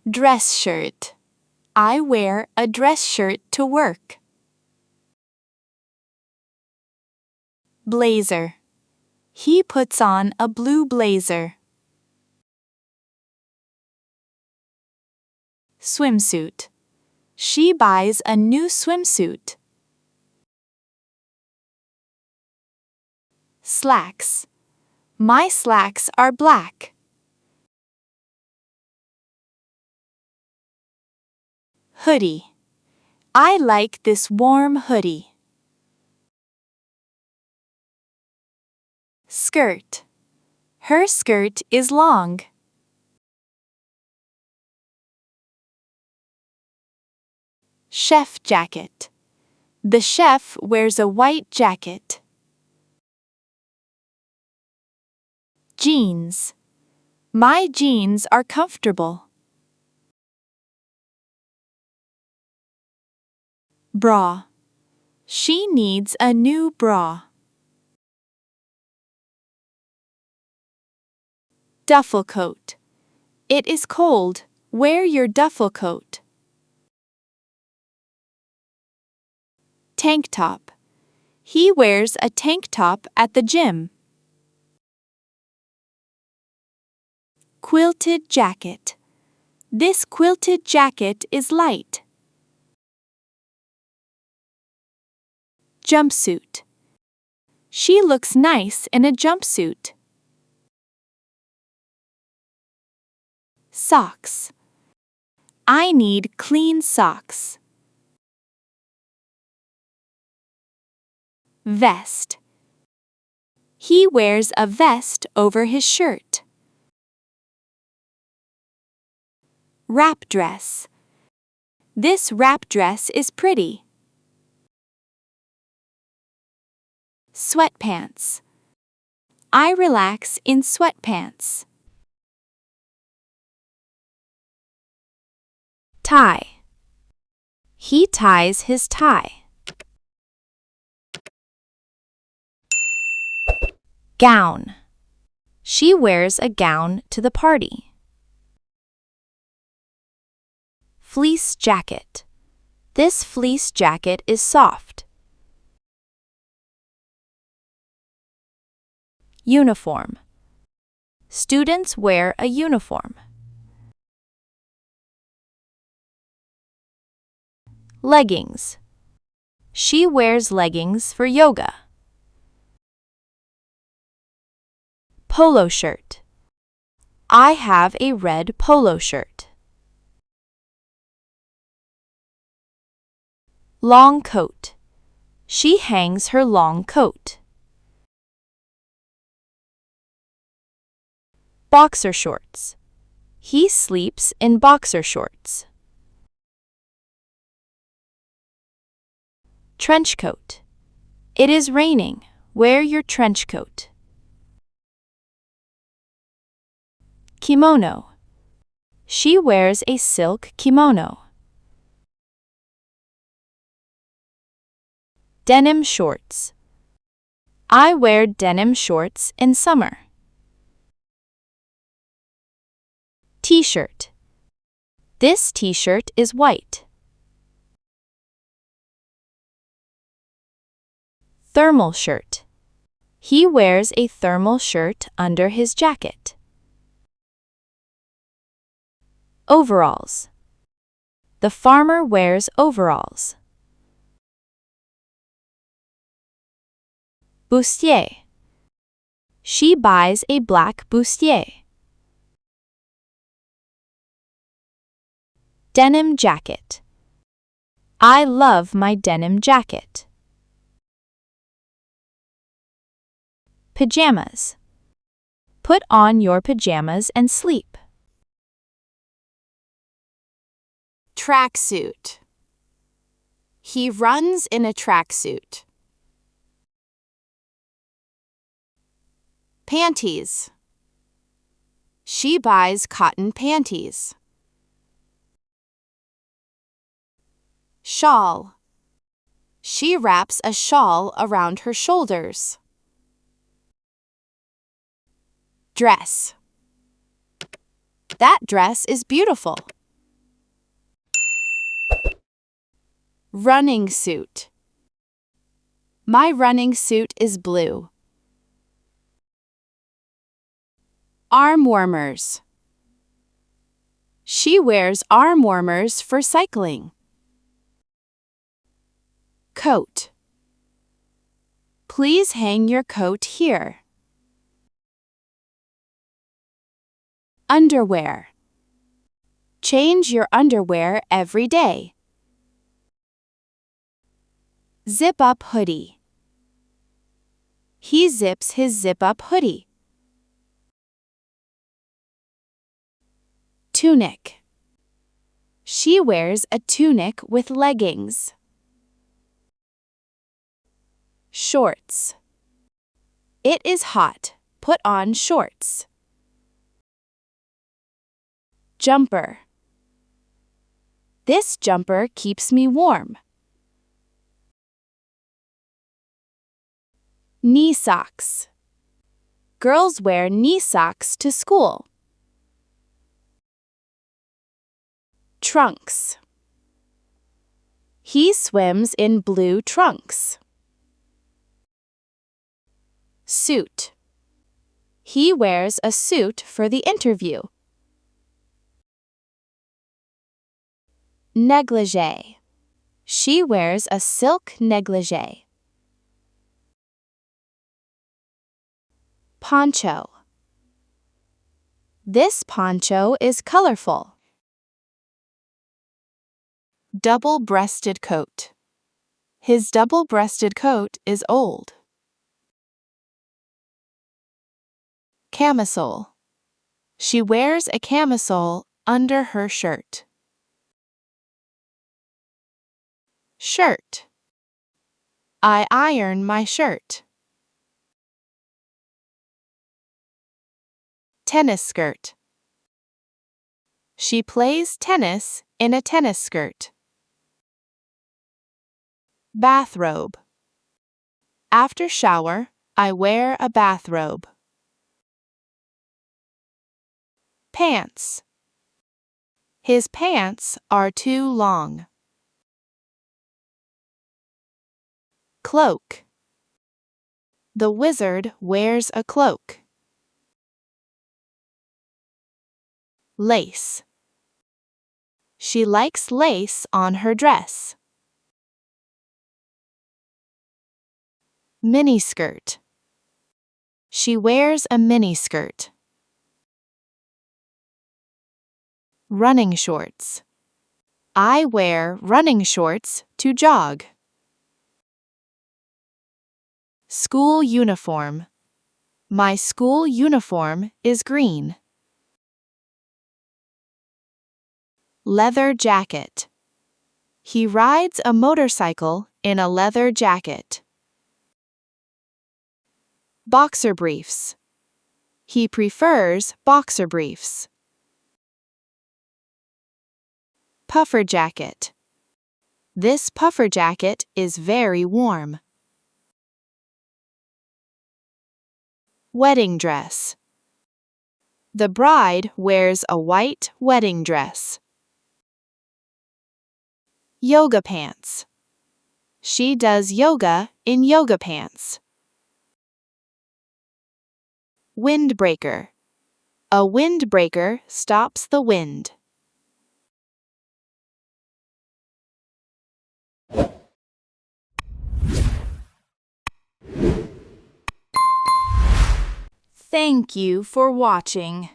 Dress shirt. I wear a dress shirt to work. Blazer. He puts on a blue blazer. Swimsuit. She buys a new swimsuit. Slacks. My slacks are black. Hoodie. I like this warm hoodie. Skirt. Her skirt is long. Chef jacket. The chef wears a white jacket. Jeans. My jeans are comfortable. Bra. She needs a new bra. Duffel coat. It is cold. Wear your duffel coat. Tank top. He wears a tank top at the gym. Quilted jacket. This quilted jacket is light. Jumpsuit. She looks nice in a jumpsuit. Socks. I need clean socks. Vest. He wears a vest over his shirt. Wrap dress. This wrap dress is pretty. Sweatpants. I relax in sweatpants. Tie. He ties his tie. Gown. She wears a gown to the party. Fleece jacket. This fleece jacket is soft. Uniform. Students wear a uniform. Leggings. She wears leggings for yoga. Polo shirt. I have a red polo shirt. Long coat. She hangs her long coat. Boxer shorts. He sleeps in boxer shorts. Trench coat. It is raining. Wear your trench coat. Kimono. She wears a silk kimono. Denim shorts. I wear denim shorts in summer. T-shirt. This t-shirt is white. Thermal shirt. He wears a thermal shirt under his jacket. Overalls. The farmer wears overalls. Bustier. She buys a black bustier. Denim jacket. I love my denim jacket. Pajamas. Put on your pajamas and sleep. Tracksuit. He runs in a tracksuit. Panties. She buys cotton panties. Shawl. She wraps a shawl around her shoulders. Dress. That dress is beautiful. Running suit. My running suit is blue. Arm warmers. She wears arm warmers for cycling. Coat. Please hang your coat here. Underwear. Change your underwear every day. Zip-up hoodie. He zips his zip-up hoodie. Tunic. She wears a tunic with leggings. Shorts. It is hot. Put on shorts. Jumper. This jumper keeps me warm. Knee socks. Girls wear knee socks to school. Trunks. He swims in blue trunks. Suit. He wears a suit for the interview. Negligee. She wears a silk negligee. Poncho. This poncho is colorful. Double-breasted coat. His double-breasted coat is old. Camisole. She wears a camisole under her shirt. Shirt. I iron my shirt. Tennis skirt. She plays tennis in a tennis skirt. Bathrobe. After shower, I wear a bathrobe. Pants. His pants are too long. Cloak. The wizard wears a cloak. Lace. She likes lace on her dress. Miniskirt. She wears a miniskirt. Running shorts. I wear running shorts to jog. School uniform. My school uniform is green. Leather jacket. He rides a motorcycle in a leather jacket. Boxer briefs. He prefers boxer briefs. Puffer jacket. This puffer jacket is very warm. Wedding dress. The bride wears a white wedding dress. Yoga pants. She does yoga in yoga pants. Windbreaker. A windbreaker stops the wind. Thank you for watching.